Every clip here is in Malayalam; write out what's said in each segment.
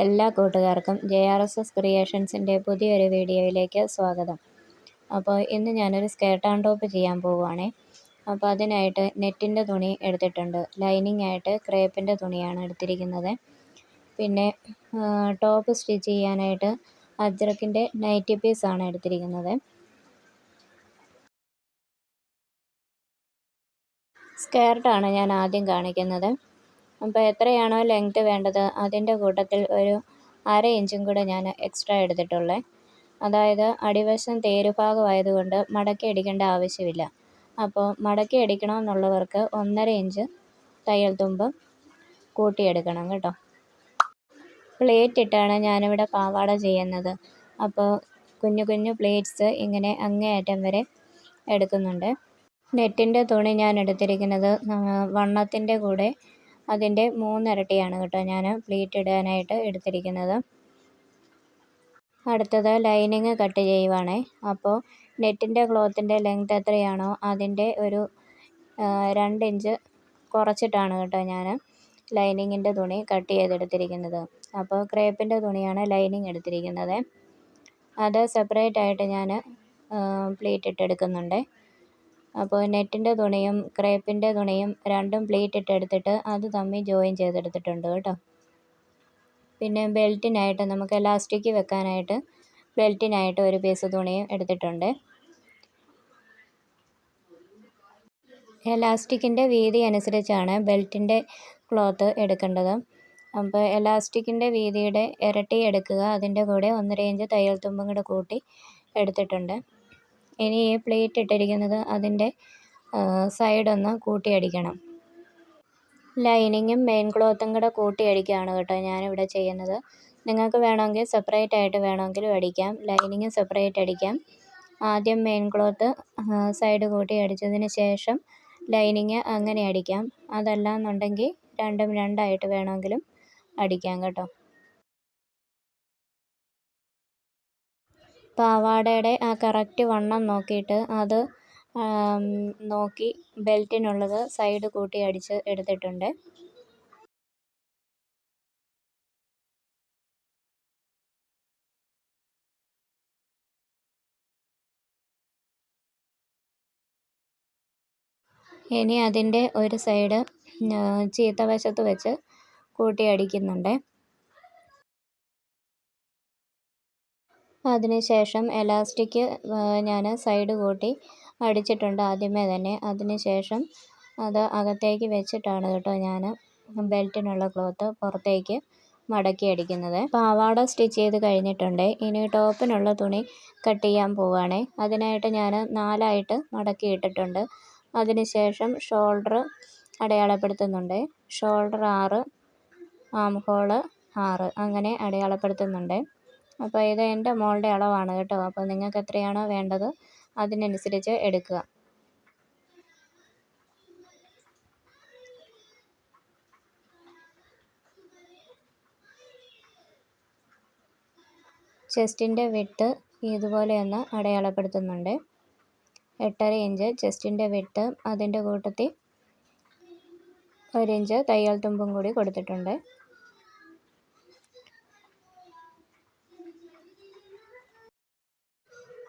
എല്ലാ കൂട്ടുകാർക്കും JRSS ക്രിയേഷൻസിൻ്റെ പുതിയൊരു വീഡിയോയിലേക്ക് സ്വാഗതം. അപ്പോൾ ഇന്ന് ഞാനൊരു സ്കേർട്ട് ആൻഡ് ടോപ്പ് ചെയ്യാൻ പോവുകയാണേ. അപ്പോൾ അതിനായിട്ട് നെറ്റിൻ്റെ തുണി എടുത്തിട്ടുണ്ട്. ലൈനിങ് ആയിട്ട് ക്രേപ്പിൻ്റെ തുണിയാണ് എടുത്തിരിക്കുന്നത്. പിന്നെ ടോപ്പ് സ്റ്റിച്ച് ചെയ്യാനായിട്ട് അജ്രക്കിൻ്റെ നൈറ്റി പീസാണ് എടുത്തിരിക്കുന്നത്. സ്കേർട്ടാണ് ഞാൻ ആദ്യം കാണിക്കുന്നത്. അപ്പോൾ എത്രയാണോ ലെങ്ത്ത് വേണ്ടത് അതിൻ്റെ കൂട്ടത്തിൽ ഒരു 1/2 ഇഞ്ചും കൂടെ ഞാൻ എക്സ്ട്രാ എടുത്തിട്ടുള്ളത്. അതായത് അടിവശം തേരുഭാഗമായതുകൊണ്ട് മടക്കി അടിക്കേണ്ട ആവശ്യമില്ല. അപ്പോൾ മടക്കി അടിക്കണമെന്നുള്ളവർക്ക് 1.5 ഇഞ്ച് തയ്യൽ തുമ്പ് കൂട്ടിയെടുക്കണം കേട്ടോ. പ്ലേറ്റ് ഇട്ടാണ് ഞാനിവിടെ പാവാട ചെയ്യുന്നത്. അപ്പോൾ കുഞ്ഞു കുഞ്ഞു പ്ലേറ്റ്സ് ഇങ്ങനെ അങ്ങേയറ്റം വരെ എടുക്കുന്നുണ്ട്. നെറ്റിൻ്റെ തുണി ഞാൻ എടുത്തിരിക്കുന്നത് വണ്ണത്തിൻ്റെ കൂടെ അതിൻ്റെ 3 ഇരട്ടിയാണ് കേട്ടോ ഞാൻ പ്ലീറ്റ് ഇടാനായിട്ട് എടുത്തിരിക്കുന്നത്. അടുത്തത് ലൈനിങ് കട്ട് ചെയ്യുവാണേ. അപ്പോൾ നെറ്റിൻ്റെ ക്ലോത്തിൻ്റെ ലെങ്ത് എത്രയാണോ അതിൻ്റെ ഒരു 2 ഇഞ്ച് കുറച്ചിട്ടാണ് കേട്ടോ ഞാൻ ലൈനിങ്ങിൻ്റെ തുണി കട്ട് ചെയ്തെടുത്തിരിക്കുന്നത്. അപ്പോൾ ക്രേപ്പിൻ്റെ തുണിയാണ് ലൈനിങ് എടുത്തിരിക്കുന്നത്. അത് സെപ്പറേറ്റ് ആയിട്ട് ഞാൻ പ്ലീറ്റ് ഇട്ടെടുക്കുന്നുണ്ട്. അപ്പോൾ നെറ്റിൻ്റെ തുണിയും ക്രേപ്പിൻ്റെ തുണിയും രണ്ടും പ്ലീറ്റ് ഇട്ടെടുത്തിട്ട് അത് തമ്മിൽ ജോയിൻ ചെയ്തെടുത്തിട്ടുണ്ട് കേട്ടോ. പിന്നെ ബെൽറ്റിനായിട്ട് നമുക്ക് എലാസ്റ്റിക് വെക്കാനായിട്ട് ബെൽറ്റിനായിട്ട് ഒരു പീസ് തുണിയും എടുത്തിട്ടുണ്ട്. എലാസ്റ്റിക്കിൻ്റെ വീതി അനുസരിച്ചാണ് ബെൽറ്റിൻ്റെ ക്ലോത്ത് എടുക്കേണ്ടത്. അപ്പോൾ എലാസ്റ്റിക്കിൻ്റെ വീതിയുടെ ഇരട്ടി എടുക്കുക. അതിൻ്റെ കൂടെ 1.5 ഇഞ്ച് തയ്യൽ തുമ്പും കൂടെ കൂട്ടി എടുത്തിട്ടുണ്ട്. ഇനി ഈ പ്ലേറ്റ് ഇട്ടിരിക്കുന്നത് അതിൻ്റെ സൈഡൊന്ന് കൂട്ടിയടിക്കണം. ലൈനിങ്ങും മെയിൻ ക്ലോത്തും കൂടെ കൂട്ടിയടിക്കുകയാണ് കേട്ടോ ഞാനിവിടെ ചെയ്യുന്നത്. നിങ്ങൾക്ക് വേണമെങ്കിൽ സെപ്പറേറ്റ് ആയിട്ട് വേണമെങ്കിലും അടിക്കാം. ലൈനിങ് സെപ്പറേറ്റ് അടിക്കാം. ആദ്യം മെയിൻ ക്ലോത്ത് സൈഡ് കൂട്ടി അടിച്ചതിന് ശേഷം ലൈനിങ് അങ്ങനെ അടിക്കാം. അതല്ല എന്നുണ്ടെങ്കിൽ രണ്ടും രണ്ടായിട്ട് വേണമെങ്കിലും അടിക്കാം കേട്ടോ. പാവാടയുടെ ആ കറക്റ്റ് വണ്ണം നോക്കിയിട്ട് അത് നോക്കി ബെൽറ്റിനുള്ളത് സൈഡ് കൂട്ടി അടിച്ച് എടുത്തിട്ടുണ്ട്. ഇനി അതിൻ്റെ ഒരു സൈഡ് ചീത്ത വശത്ത് വെച്ച് കൂട്ടി അടിക്കുന്നുണ്ട്. അതിനുശേഷം എലാസ്റ്റിക് ഞാൻ സൈഡ് കൂട്ടി അടിച്ചിട്ടുണ്ട് ആദ്യമേ തന്നെ. അതിനുശേഷം അത് അകത്തേക്ക് വെച്ചിട്ടാണ് കേട്ടോ ഞാൻ ബെൽറ്റിനുള്ള ക്ലോത്ത് പുറത്തേക്ക് മടക്കി അടിക്കുന്നത്. പാവാട സ്റ്റിച്ച് ചെയ്ത് കഴിഞ്ഞിട്ടുണ്ട്. ഇനി ടോപ്പിനുള്ള തുണി കട്ട് ചെയ്യാൻ പോവുകയാണേ. അതിനായിട്ട് ഞാൻ 4ആയിട്ട് മടക്കി ഇട്ടിട്ടുണ്ട്. അതിനുശേഷം ഷോൾഡർ അടയാളപ്പെടുത്തുന്നുണ്ട്. ഷോൾഡർ 6, ആം ഹോള് 6 അങ്ങനെ അടയാളപ്പെടുത്തുന്നുണ്ട്. അപ്പോൾ ഇത് എൻ്റെ മോളുടെ അളവാണ് കേട്ടോ. അപ്പോൾ നിങ്ങൾക്ക് എത്രയാണോ വേണ്ടത് അതിനനുസരിച്ച് എടുക്കുക. ചെസ്റ്റിൻ്റെ വിഡ്ത്ത് ഇതുപോലെ ഒന്ന് അടയാളപ്പെടുത്തുന്നുണ്ട്. 8.5 ഇഞ്ച് ചെസ്റ്റിൻ്റെ വിഡ്ത്ത്. അതിൻ്റെ കൂട്ടത്തിൽ 1 ഇഞ്ച് തയ്യൽ തുമ്പും കൂടി കൊടുത്തിട്ടുണ്ട്.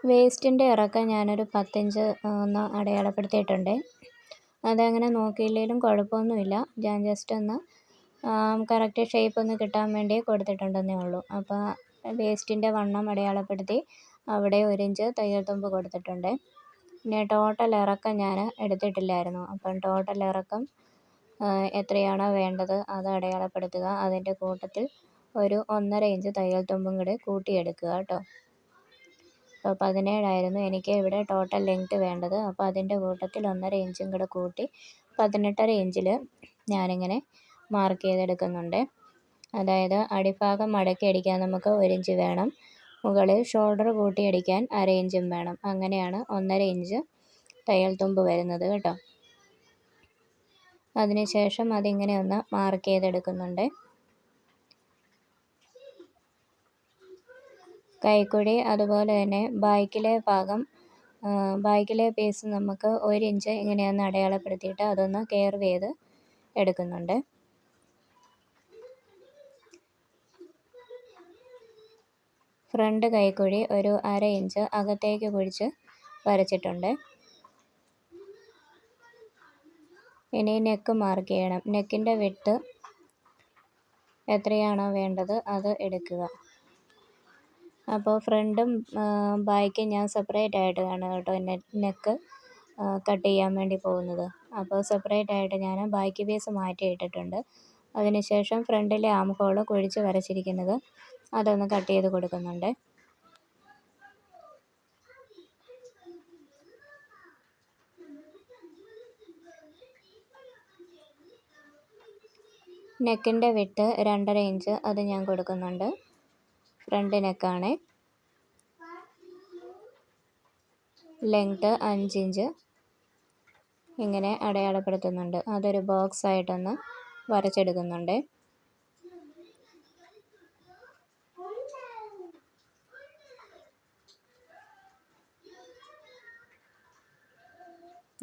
വേസ്റ്റിൻ്റെ ഇറക്കം ഞാനൊരു 10 ഇഞ്ച് ഒന്ന് അടയാളപ്പെടുത്തിയിട്ടുണ്ട്. അതങ്ങനെ നോക്കിയില്ലെങ്കിലും കുഴപ്പമൊന്നുമില്ല. ഞാൻ ജസ്റ്റ് ഒന്ന് കറക്റ്റ് ഷേപ്പ് ഒന്ന് കിട്ടാൻ വേണ്ടി കൊടുത്തിട്ടുണ്ടെന്നേ ഉള്ളൂ. അപ്പോൾ വേസ്റ്റിൻ്റെ വണ്ണം അടയാളപ്പെടുത്തി അവിടെ 1 ഇഞ്ച് തയ്യൽ തുമ്പ് കൊടുത്തിട്ടുണ്ട്. പിന്നെ ടോട്ടൽ ഇറക്കം ഞാൻ എടുത്തിട്ടില്ലായിരുന്നു. അപ്പം ടോട്ടൽ ഇറക്കം എത്രയാണോ വേണ്ടത് അത് അടയാളപ്പെടുത്തുക. അതിൻ്റെ കൂട്ടത്തിൽ ഒരു 1.5 ഇഞ്ച് തയ്യൽ തുമ്പും കൂടി കൂട്ടിയെടുക്കുക കേട്ടോ. അപ്പോൾ 17 ആയിരുന്നു എനിക്ക് ഇവിടെ ടോട്ടൽ ലെങ്ത്ത് വേണ്ടത്. അപ്പോൾ അതിൻ്റെ കൂട്ടത്തിൽ 1.5 ഇഞ്ചും കൂടെ കൂട്ടി 18.5 ഇഞ്ചിൽ ഞാനിങ്ങനെ മാർക്ക് ചെയ്തെടുക്കുന്നുണ്ട്. അതായത് അടിഭാഗം മടക്കി അടിക്കാൻ നമുക്ക് 1 ഇഞ്ച് വേണം. മുകളിൽ ഷോൾഡർ കൂട്ടി അടിക്കാൻ 1/2 ഇഞ്ചും വേണം. അങ്ങനെയാണ് 1.5 ഇഞ്ച് തയ്യൽ തുമ്പ് വരുന്നത് കേട്ടോ. അതിനുശേഷം അതിങ്ങനെ ഒന്ന് മാർക്ക് ചെയ്തെടുക്കുന്നുണ്ട്. കൈക്കുഴി അതുപോലെ തന്നെ ബാക്കിലെ പീസ് നമുക്ക് 1 ഇഞ്ച് ഇങ്ങനെയൊന്ന് അടയാളപ്പെടുത്തിയിട്ട് അതൊന്ന് കർവ് ചെയ്ത് എടുക്കുന്നുണ്ട്. ഫ്രണ്ട് കൈക്കുഴി ഒരു 1/2 ഇഞ്ച് അകത്തേക്ക് കുഴിച്ച് വരച്ചിട്ടുണ്ട്. ഇനി നെക്ക് മാർക്ക് ചെയ്യണം. നെക്കിൻ്റെ വിഡ്ത്ത് എത്രയാണോ വേണ്ടത് അത് എടുക്കുക. അപ്പോൾ ഫ്രണ്ടും ബാക്കും ഞാൻ സെപ്പറേറ്റ് ആയിട്ടാണ് കേട്ടോ നെക്ക് കട്ട് ചെയ്യാൻ വേണ്ടി പോകുന്നത്. അപ്പോൾ സെപ്പറേറ്റ് ആയിട്ട് ഞാൻ ബാക്ക് പീസ് മാറ്റി ഇട്ടിട്ടുണ്ട്. അതിനുശേഷം ഫ്രണ്ടിലെ ആം ഹോൾ കുഴിച്ച് വരച്ചിരിക്കുന്നത് അതൊന്ന് കട്ട് ചെയ്ത് കൊടുക്കുന്നുണ്ട്. നെക്കിൻ്റെ വിഡ്ത്ത് 2.5 ഇഞ്ച് അത് ഞാൻ കൊടുക്കുന്നുണ്ട്. ഫ്രണ്ട് നെക്കാണ്. ലെങ്ത്ത് 5 ഇഞ്ച് ഇങ്ങനെ അടയാളപ്പെടുത്തുന്നുണ്ട്. അതൊരു ബോക്സ് ആയിട്ടൊന്ന് വരച്ചെടുക്കുന്നുണ്ട്.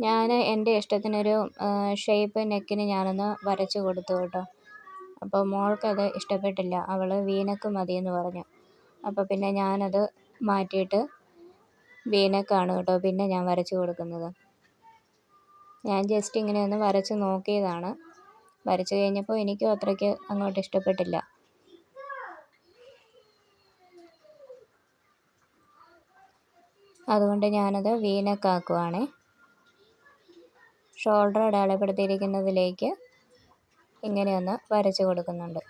ഞാൻ എൻ്റെ ഇഷ്ടത്തിനൊരു ഷേപ്പ് നെക്കിന് ഞാനൊന്ന് വരച്ച് കൊടുത്തു കേട്ടോ. അപ്പോൾ മോൾക്കത് ഇഷ്ടപ്പെട്ടില്ല. അവൾ വീനക്ക് മതിയെന്ന് പറഞ്ഞു. അപ്പോൾ പിന്നെ ഞാനത് മാറ്റിയിട്ട് വീനക്കാണ് കേട്ടോ പിന്നെ ഞാൻ വരച്ച് കൊടുക്കുന്നത്. ഞാൻ ജസ്റ്റ് ഇങ്ങനെ ഒന്ന് വരച്ച് നോക്കിയതാണ്. വരച്ച് കഴിഞ്ഞപ്പോൾ എനിക്കും അത്രയ്ക്ക് അങ്ങോട്ട് ഇഷ്ടപ്പെട്ടില്ല. അതുകൊണ്ട് ഞാനത് വീനക്കാക്കുവാണ്. ഷോൾഡർ അടയാളപ്പെടുത്തിയിരിക്കുന്നതിലേക്ക് ഇങ്ങനെയൊന്ന് വരച്ച് കൊടുക്കുന്നുണ്ട്.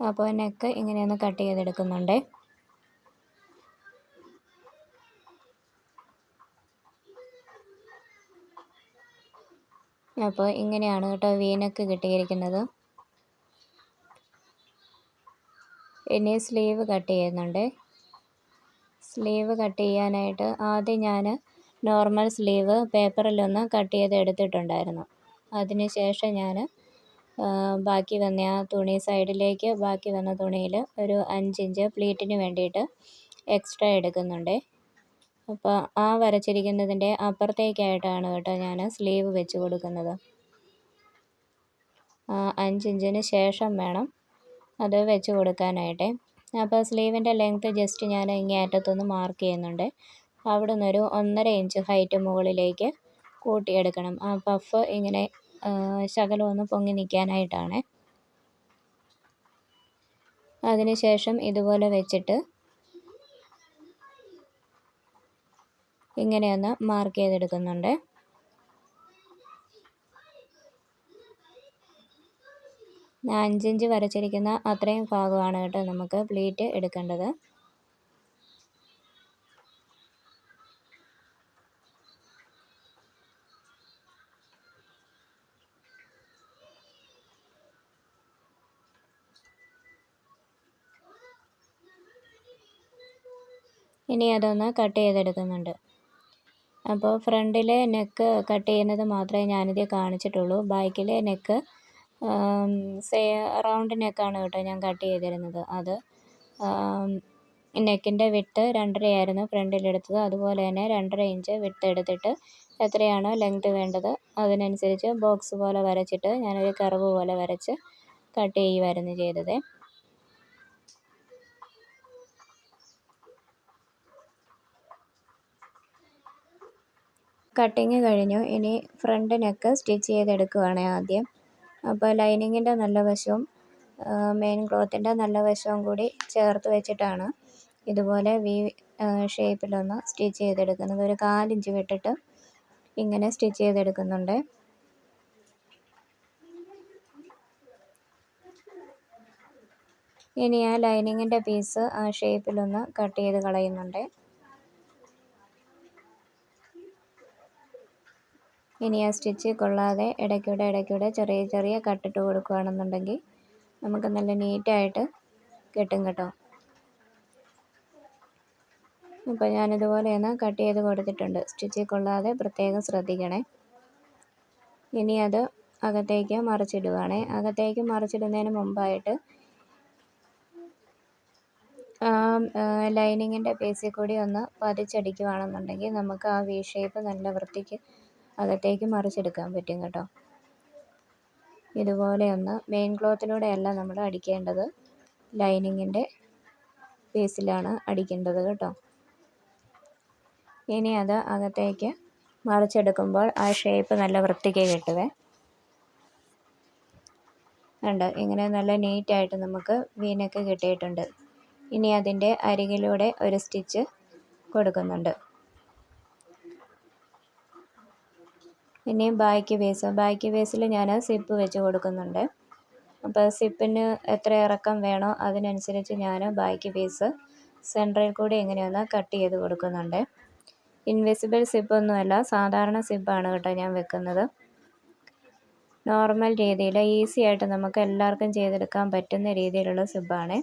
അപ്പോൾ നെക്ക് ഇങ്ങനെയൊന്ന് കട്ട് ചെയ്തെടുക്കുന്നുണ്ട്. അപ്പോൾ ഇങ്ങനെയാണ് കേട്ടോ വീനക്ക് കിട്ടിയിരിക്കുന്നത്. ഇനി സ്ലീവ് കട്ട് ചെയ്യുന്നുണ്ട്. സ്ലീവ് കട്ട് ചെയ്യാനായിട്ട് ആദ്യം ഞാൻ നോർമൽ സ്ലീവ് പേപ്പറിലൊന്ന് കട്ട് ചെയ്ത് എടുത്തിട്ടുണ്ടായിരുന്നു. അതിന് ശേഷം ഞാൻ ബാക്കി വന്ന ആ തുണി സൈഡിലേക്ക് ബാക്കി വന്ന തുണിയിൽ ഒരു 5 ഇഞ്ച് പ്ലീറ്റിന് വേണ്ടിയിട്ട് എക്സ്ട്രാ എടുക്കുന്നുണ്ട്. അപ്പോൾ ആ വരച്ചിരിക്കുന്നതിൻ്റെ അപ്പുറത്തേക്കായിട്ടാണ് കേട്ടോ ഞാൻ സ്ലീവ് വെച്ച് കൊടുക്കുന്നത്. 5 ഇഞ്ചിന് ശേഷം വേണം അത് വെച്ച് കൊടുക്കാനായിട്ട്. അപ്പോൾ സ്ലീവിൻ്റെ ലെങ്ത്ത് ജസ്റ്റ് ഞാൻ ഇങ്ങേ അറ്റത്തൊന്ന് മാർക്ക് ചെയ്യുന്നുണ്ട്. അവിടെ നിന്നൊരു 1.5 ഇഞ്ച് ഹൈറ്റ് മുകളിലേക്ക് കൂട്ടിയെടുക്കണം. ആ പഫ് ഇങ്ങനെ ശകലം ഒന്ന് പൊങ്ങി നിൽക്കാനായിട്ടാണ്. അതിനുശേഷം ഇതുപോലെ വെച്ചിട്ട് ഇങ്ങനെയൊന്ന് മാർക്ക് ചെയ്തെടുക്കുന്നുണ്ട്. ഞാൻ 5 ഇഞ്ച് വരച്ചിരിക്കുന്ന അത്രയും ഭാഗമാണ് കേട്ടോ നമുക്ക് പ്ലീറ്റ് എടുക്കേണ്ടത്. ഇനി അതൊന്ന് കട്ട് ചെയ്തെടുക്കുന്നുണ്ട്. അപ്പോൾ ഫ്രണ്ടിലെ നെക്ക് കട്ട് ചെയ്യുന്നത് മാത്രമേ ഞാനിത് കാണിച്ചിട്ടുള്ളൂ. ബാക്കിലെ നെക്ക് റൗണ്ട് നെക്കാണ് കേട്ടോ ഞാൻ കട്ട് ചെയ്തിരുന്നത്. അത് നെക്കിൻ്റെ വിഡ്ത്ത് 2.5 ആയിരുന്നു ഫ്രണ്ടിലെടുത്തത്. അതുപോലെ തന്നെ 2.5 ഇഞ്ച് വിഡ്ത്ത് എടുത്തിട്ട് എത്രയാണോ ലെങ്ത്ത് വേണ്ടത് അതിനനുസരിച്ച് ബോക്സ് പോലെ വരച്ചിട്ട് ഞാനൊരു കർവ് പോലെ വരച്ച് കട്ട് ചെയ്യുമായിരുന്നു ചെയ്തത്. കട്ടിങ് കഴിഞ്ഞു. ഇനി ഫ്രണ്ട് നെക്ക് സ്റ്റിച്ച് ചെയ്തെടുക്കുകയാണ് ആദ്യം. അപ്പോൾ ലൈനിങ്ങിൻ്റെ നല്ല വശവും മെയിൻ ക്ലോത്തിൻ്റെ നല്ല വശവും കൂടി ചേർത്ത് വെച്ചിട്ടാണ് ഇതുപോലെ വി ഷേപ്പിലൊന്ന് സ്റ്റിച്ച് ചെയ്തെടുക്കുന്നത്. ഒരു 1/4 ഇഞ്ച് വിട്ടിട്ട് ഇങ്ങനെ സ്റ്റിച്ച് ചെയ്തെടുക്കുന്നുണ്ട്. ഇനി ആ ലൈനിങ്ങിൻ്റെ പീസ് ആ ഷേപ്പിലൊന്ന് കട്ട് ചെയ്ത് കളയുന്നുണ്ട്. ഇനി ആ സ്റ്റിച്ച് കൊള്ളാതെ ഇടയ്ക്കൂടെ ചെറിയ ചെറിയ കട്ടിട്ട് കൊടുക്കുകയാണെന്നുണ്ടെങ്കിൽ നമുക്ക് നല്ല നീറ്റായിട്ട് കിട്ടും കേട്ടോ. അപ്പോൾ ഞാനിതുപോലെയൊന്ന് കട്ട് ചെയ്ത് കൊടുത്തിട്ടുണ്ട്. സ്റ്റിച്ച് കൊള്ളാതെ പ്രത്യേകം ശ്രദ്ധിക്കണേ. ഇനി അത് അകത്തേക്ക് മറിച്ചിടുവാണേ. അകത്തേക്ക് മറിച്ചിടുന്നതിന് മുമ്പായിട്ട് ലൈനിങ്ങിൻ്റെ പീസിൽ കൂടി ഒന്ന് പതിച്ചടിക്കുകയാണെന്നുണ്ടെങ്കിൽ നമുക്ക് ആ വി ഷേപ്പ് നല്ല വൃത്തിക്ക് അകത്തേക്ക് മറിച്ചെടുക്കാൻ പറ്റും കേട്ടോ. ഇതുപോലെ ഒന്ന് മെയിൻ ക്ലോത്തിലൂടെയല്ല നമ്മൾ അടിക്കേണ്ടത്, ലൈനിങ്ങിൻ്റെ പീസിലാണ് അടിക്കേണ്ടത് കേട്ടോ. ഇനി അത് അകത്തേക്ക് മറിച്ചെടുക്കുമ്പോൾ ആ ഷേപ്പ് നല്ല വൃത്തിക്ക് കിട്ടുവേ. ഉണ്ട്, ഇങ്ങനെ നല്ല നീറ്റായിട്ട് നമുക്ക് വീനൊക്കെ കിട്ടിയിട്ടുണ്ട്. ഇനി അതിൻ്റെ അരികിലൂടെ ഒരു സ്റ്റിച്ച് കൊടുക്കുന്നുണ്ട്. ഇനിയും ബാക്ക് പീസിൽ ഞാൻ സിപ്പ് വെച്ച് കൊടുക്കുന്നുണ്ട്. അപ്പോൾ സിപ്പിന് എത്ര ഇറക്കം വേണോ അതിനനുസരിച്ച് ഞാൻ ബാക്ക് പീസ് സെൻറ്ററിൽ കൂടി ഇങ്ങനെയൊന്ന് കട്ട് ചെയ്ത് കൊടുക്കുന്നുണ്ട്. ഇൻവിസിബിൾ സിപ്പൊന്നുമല്ല, സാധാരണ സിപ്പാണ് കേട്ടോ ഞാൻ വെക്കുന്നത്. നോർമൽ രീതിയിൽ ഈസി ആയിട്ട് നമുക്ക് എല്ലാവർക്കും ചെയ്തെടുക്കാൻ പറ്റുന്ന രീതിയിലുള്ള സിബ്ബാണ്.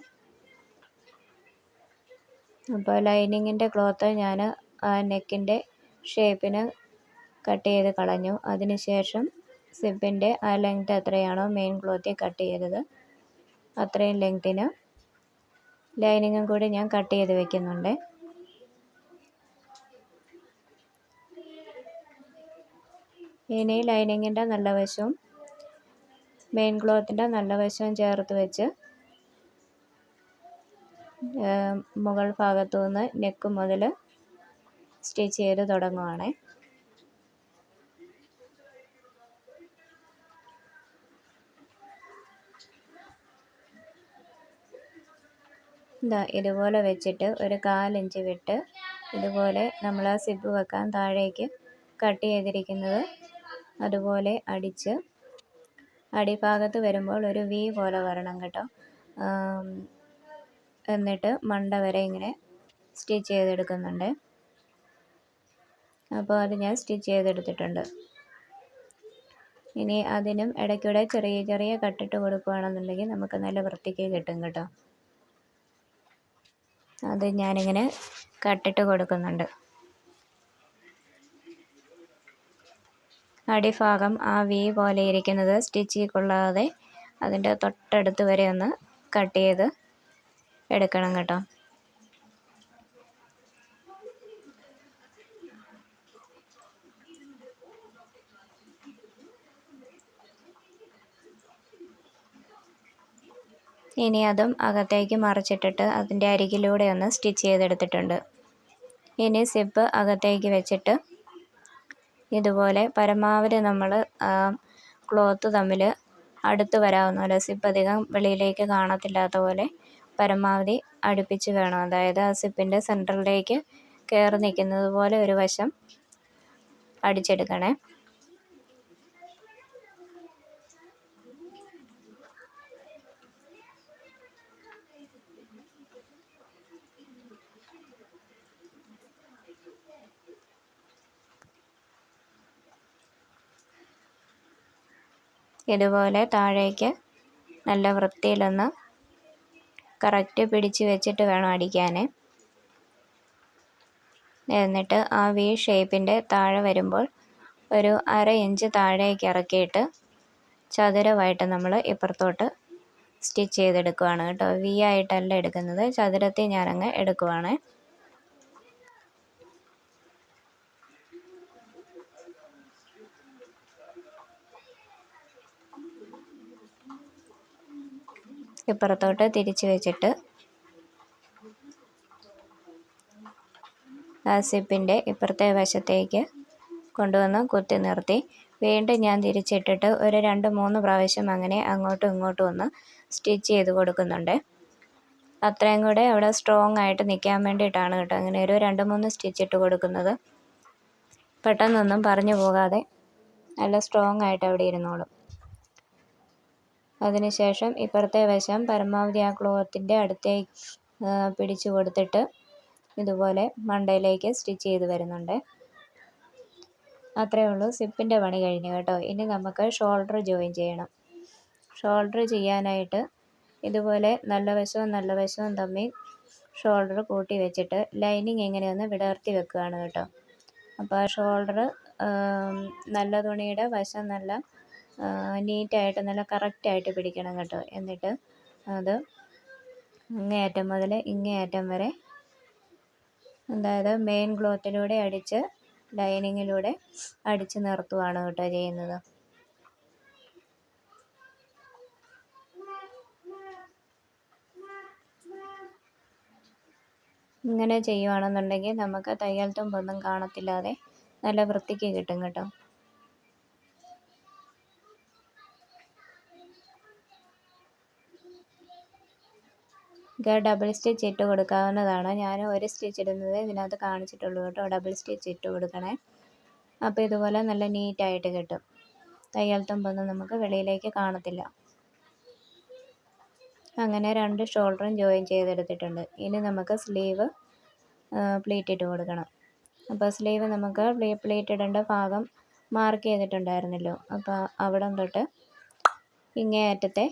അപ്പോൾ ലൈനിങ്ങിൻ്റെ ക്ലോത്ത് ഞാൻ ആ നെക്കിൻ്റെ ഷേപ്പിന് കട്ട് ചെയ്ത് കളഞ്ഞു. അതിനുശേഷം സിബിൻ്റെ ആ ലെങ്ത് എത്രയാണോ മെയിൻ ക്ലോത്തിൽ കട്ട് ചെയ്തത് അത്രയും ലെങ്ത്തിന് ലൈനിങ്ങും കൂടി ഞാൻ കട്ട് ചെയ്ത് വെക്കുന്നുണ്ട്. ഇനി ലൈനിങ്ങിൻ്റെ നല്ല വശവും മെയിൻ ക്ലോത്തിൻ്റെ നല്ല വശവും ചേർത്ത് വെച്ച് മുകൾ ഭാഗത്തു നിന്ന് നെക്ക് മുതൽ സ്റ്റിച്ച് ചെയ്ത് തുടങ്ങുവാണ്. ഇതുപോലെ വെച്ചിട്ട് ഒരു 1/4 ഇഞ്ച് വിട്ട് ഇതുപോലെ നമ്മൾ ആ സിബ് വെക്കാൻ താഴേക്ക് കട്ട് ചെയ്തിരിക്കുന്നത് അതുപോലെ അടിച്ച് അടിഭാഗത്ത് വരുമ്പോൾ ഒരു വി പോലെ വരണം കേട്ടോ. എന്നിട്ട് മണ്ട വരെ ഇങ്ങനെ സ്റ്റിച്ച് ചെയ്തെടുക്കുന്നുണ്ട്. അപ്പോൾ അത് ഞാൻ സ്റ്റിച്ച് ചെയ്തെടുത്തിട്ടുണ്ട്. ഇനി അതിനും ഇടയ്ക്കൂടെ ചെറിയ ചെറിയ കട്ടിട്ട് കൊടുക്കുകയാണെന്നുണ്ടെങ്കിൽ നമുക്ക് നല്ല വൃത്തിക്ക് കിട്ടും കേട്ടോ. അത് ഞാനിങ്ങനെ കട്ടിട്ട് കൊടുക്കുന്നുണ്ട്. അടിഭാഗം ആ വി പോലെ ഇരിക്കുന്നത് സ്റ്റിച്ചിൽ കൊള്ളാതെ അതിൻ്റെ തൊട്ടടുത്ത് വരെ ഒന്ന് കട്ട് ചെയ്ത് എടുക്കണം കേട്ടോ. ഇനി അതും അകത്തേക്ക് മറിച്ചിട്ടിട്ട് അതിൻ്റെ അരികിലൂടെ ഒന്ന് സ്റ്റിച്ച് ചെയ്തെടുത്തിട്ടുണ്ട്. ഇനി സിപ്പ് അകത്തേക്ക് വെച്ചിട്ട് ഇതുപോലെ പരമാവധി നമ്മൾ ക്ലോത്ത് തമ്മിൽ അടുത്ത് വരാവുന്ന പോലെ, സിപ്പ് അധികം വെളിയിലേക്ക് കാണത്തില്ലാത്ത പോലെ പരമാവധി അടുപ്പിച്ച് വേണം. അതായത് ആ സിപ്പിൻ്റെ സെൻറ്ററിലേക്ക് കയറി നിൽക്കുന്നത് പോലെ ഒരു വശം അടിച്ചെടുക്കണേ. ഇതുപോലെ താഴേക്ക് നല്ല വൃത്തിയിലൊന്ന് കറക്റ്റ് പിടിച്ച് വെച്ചിട്ട് വേണം അടിക്കാൻ. എന്നിട്ട് ആ വി ഷേപ്പിൻ്റെ താഴെ വരുമ്പോൾ ഒരു 1/2 ഇഞ്ച് താഴേക്ക് ഇറക്കിയിട്ട് ചതുരമായിട്ട് നമ്മൾ ഇപ്പുറത്തോട്ട് സ്റ്റിച്ച് ചെയ്തെടുക്കുകയാണ് കേട്ടോ. വി ആയിട്ടല്ല എടുക്കുന്നത്, ചതുരത്തിൽ ഞാനങ്ങ് എടുക്കുവാണ്. ഇപ്പുറത്തോട്ട് തിരിച്ച് വെച്ചിട്ട് ആ സിപ്പിൻ്റെ ഇപ്പുറത്തെ വശത്തേക്ക് കൊണ്ടുവന്ന് കുത്തി നിർത്തി വീണ്ടും ഞാൻ തിരിച്ചിട്ടിട്ട് ഒരു 2-3 പ്രാവശ്യം അങ്ങനെ അങ്ങോട്ടും ഇങ്ങോട്ടും ഒന്ന് സ്റ്റിച്ച് ചെയ്ത് കൊടുക്കുന്നുണ്ട്. അത്രയും കൂടെ അവിടെ സ്ട്രോങ് ആയിട്ട് നിൽക്കാൻ വേണ്ടിയിട്ടാണ് കേട്ടോ അങ്ങനെ ഒരു 2-3 സ്റ്റിച്ച് ഇട്ട് കൊടുക്കുന്നത്. പെട്ടെന്നൊന്നും പറഞ്ഞു പോകാതെ നല്ല സ്ട്രോങ് ആയിട്ട് അവിടെ ഇരുന്നോളും. അതിനുശേഷം ഇപ്പുറത്തെ വശം പരമാവധി ആ ക്ലോത്തിൻ്റെ അടുത്തേക്ക് പിടിച്ചു കൊടുത്തിട്ട് ഇതുപോലെ മണ്ടയിലേക്ക് സ്റ്റിച്ച് ചെയ്ത് വരുന്നുണ്ട്. അത്രയേ ഉള്ളൂ, സിപ്പിൻ്റെ പണി കഴിഞ്ഞു കേട്ടോ. ഇനി നമുക്ക് ഷോൾഡർ ജോയിൻ ചെയ്യണം. ഷോൾഡർ ചെയ്യാനായിട്ട് ഇതുപോലെ നല്ല വശവും തമ്മിൽ ഷോൾഡർ കൂട്ടി വെച്ചിട്ട് ലൈനിങ് ഇങ്ങനെയൊന്ന് വിടർത്തി വെക്കുകയാണ് കേട്ടോ. അപ്പോൾ ആ ഷോൾഡർ നല്ല തുണിയുടെ വശം നല്ല നീറ്റായിട്ട് നല്ല കറക്റ്റായിട്ട് പിടിക്കണം കേട്ടോ. എന്നിട്ട് അത് ഇങ്ങേയറ്റം മുതൽ ഇങ്ങേയറ്റം വരെ, അതായത് മെയിൻ ക്ലോത്തിലൂടെ അടിച്ച് ലൈനിങ്ങിലൂടെ അടിച്ച് നിർത്തുകയാണ് കേട്ടോ ചെയ്യുന്നത്. ഇങ്ങനെ ചെയ്യുവാണെന്നുണ്ടെങ്കിൽ നമുക്ക് തയ്യൽ തുമ്പൊന്നും കാണത്തില്ലാതെ നല്ല വൃത്തിക്ക് കിട്ടും കേട്ടോ. ഡബിൾ സ്റ്റിച്ച് ഇട്ട് കൊടുക്കാവുന്നതാണ്. ഞാൻ ഒരു സ്റ്റിച്ച് ഇടുന്നത് ഇതിനകത്ത് കാണിച്ചിട്ടുള്ളൂ കേട്ടോ. ഡബിൾ സ്റ്റിച്ച് ഇട്ട് കൊടുക്കണേ. അപ്പോൾ ഇതുപോലെ നല്ല നീറ്റായിട്ട് കിട്ടും. തയ്യൽ തുമ്പൊന്നും നമുക്ക് വെളിയിലേക്ക് കാണത്തില്ല. അങ്ങനെ 2 ഷോൾഡറും ജോയിൻ ചെയ്തെടുത്തിട്ടുണ്ട്. ഇനി നമുക്ക് സ്ലീവ് പ്ലീറ്റ് ഇട്ട് കൊടുക്കണം. അപ്പോൾ സ്ലീവ് നമുക്ക് പ്ലീറ്റ് ഇടേണ്ട ഭാഗം മാർക്ക് ചെയ്തിട്ടുണ്ടായിരുന്നല്ലോ. അപ്പോൾ അവിടം തൊട്ട് ഇങ്ങേ അറ്റത്തെ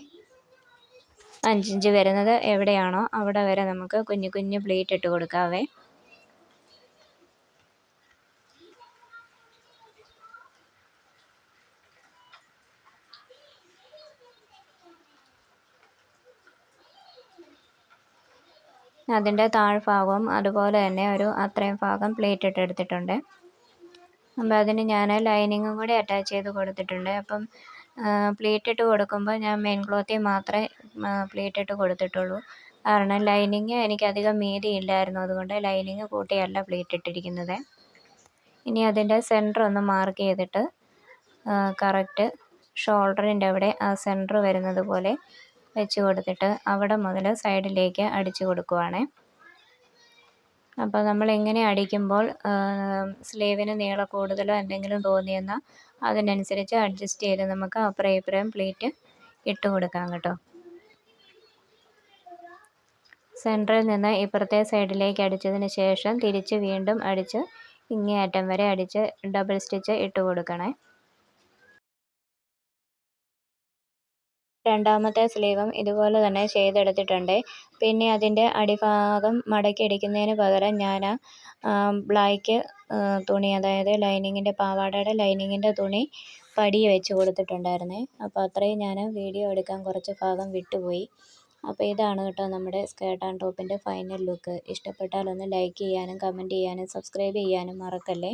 5 ഇഞ്ച് വരുന്നത് എവിടെയാണോ അവിടെ വരെ നമുക്ക് കുഞ്ഞു കുഞ്ഞു പ്ലീറ്റ് ഇട്ട് കൊടുക്കാവേ. അതിൻ്റെ താഴ്ഭാഗവും അതുപോലെ തന്നെ അത്രയും ഭാഗം പ്ലീറ്റ് ഇട്ട് എടുത്തിട്ടുണ്ട്. അപ്പോൾ അതിന് ഞാൻ ലൈനിങ്ങും കൂടി അറ്റാച്ച് ചെയ്ത് കൊടുത്തിട്ടുണ്ട്. അപ്പം പ്ലീറ്റ് ഇട്ട് കൊടുക്കുമ്പോൾ ഞാൻ മെയിൻ ക്ലോത്തിൽ മാത്രമേ പ്ലീറ്റ് ഇട്ട് കൊടുത്തിട്ടുള്ളൂ. കാരണം ലൈനിങ് എനിക്കധികം വീതി ഇല്ലായിരുന്നു. അതുകൊണ്ട് ലൈനിങ് കൂട്ടിയല്ല പ്ലീറ്റ് ഇട്ടിരിക്കുന്നത്. ഇനി അതിൻ്റെ സെൻറ്റർ ഒന്ന് മാർക്ക് ചെയ്തിട്ട് കറക്റ്റ് ഷോൾഡറിൻ്റെ അവിടെ ആ സെൻറ്റർ വരുന്നത് പോലെ വെച്ച് കൊടുത്തിട്ട് അവിടെ മുതൽ സൈഡിലേക്ക് അടിച്ചു കൊടുക്കുവാണ്. അപ്പോൾ നമ്മൾ ഇങ്ങനെ അടിക്കുമ്പോൾ സ്ലീവിന് നീളം കൂടുതലോ എന്തെങ്കിലും തോന്നിയെന്നാൽ അതിനനുസരിച്ച് അഡ്ജസ്റ്റ് ചെയ്ത് നമുക്ക് അപ്പുറം ഇപ്പുറം പ്ലീറ്റ് ഇട്ട് കൊടുക്കാം കേട്ടോ. സെൻറ്ററിൽ നിന്ന് ഇപ്പുറത്തെ സൈഡിലേക്ക് അടിച്ചതിന് ശേഷം തിരിച്ച് വീണ്ടും അടിച്ച് ഇങ്ങേ അറ്റം വരെ അടിച്ച് ഡബിൾ സ്റ്റിച്ച് ഇട്ട് കൊടുക്കണേ. രണ്ടാമത്തെ സ്ലീവും ഇതുപോലെ തന്നെ ചെയ്തെടുത്തിട്ടുണ്ട്. പിന്നെ അതിൻ്റെ അടിഭാഗം മടക്കി അടിക്കുന്നതിന് പകരം ഞാൻ ബ്ലാക്ക് തുണി, അതായത് ലൈനിങ്ങിൻ്റെ പാവാടയുടെ ലൈനിങ്ങിൻ്റെ തുണി പടി വെച്ച് കൊടുത്തിട്ടുണ്ടായിരുന്നേ. അപ്പോൾ അത്രയും ഞാൻ വീഡിയോ എടുക്കാൻ കുറച്ച് ഭാഗം വിട്ടുപോയി. അപ്പോൾ ഇതാണ് കേട്ടോ നമ്മുടെ സ്കേർട്ട് ആൻഡ് ടോപ്പിൻ്റെ ഫൈനൽ ലുക്ക്. ഇഷ്ടപ്പെട്ടാൽ ഒന്ന് ലൈക്ക് ചെയ്യാനും കമൻറ്റ് ചെയ്യാനും സബ്സ്ക്രൈബ് ചെയ്യാനും മറക്കല്ലേ.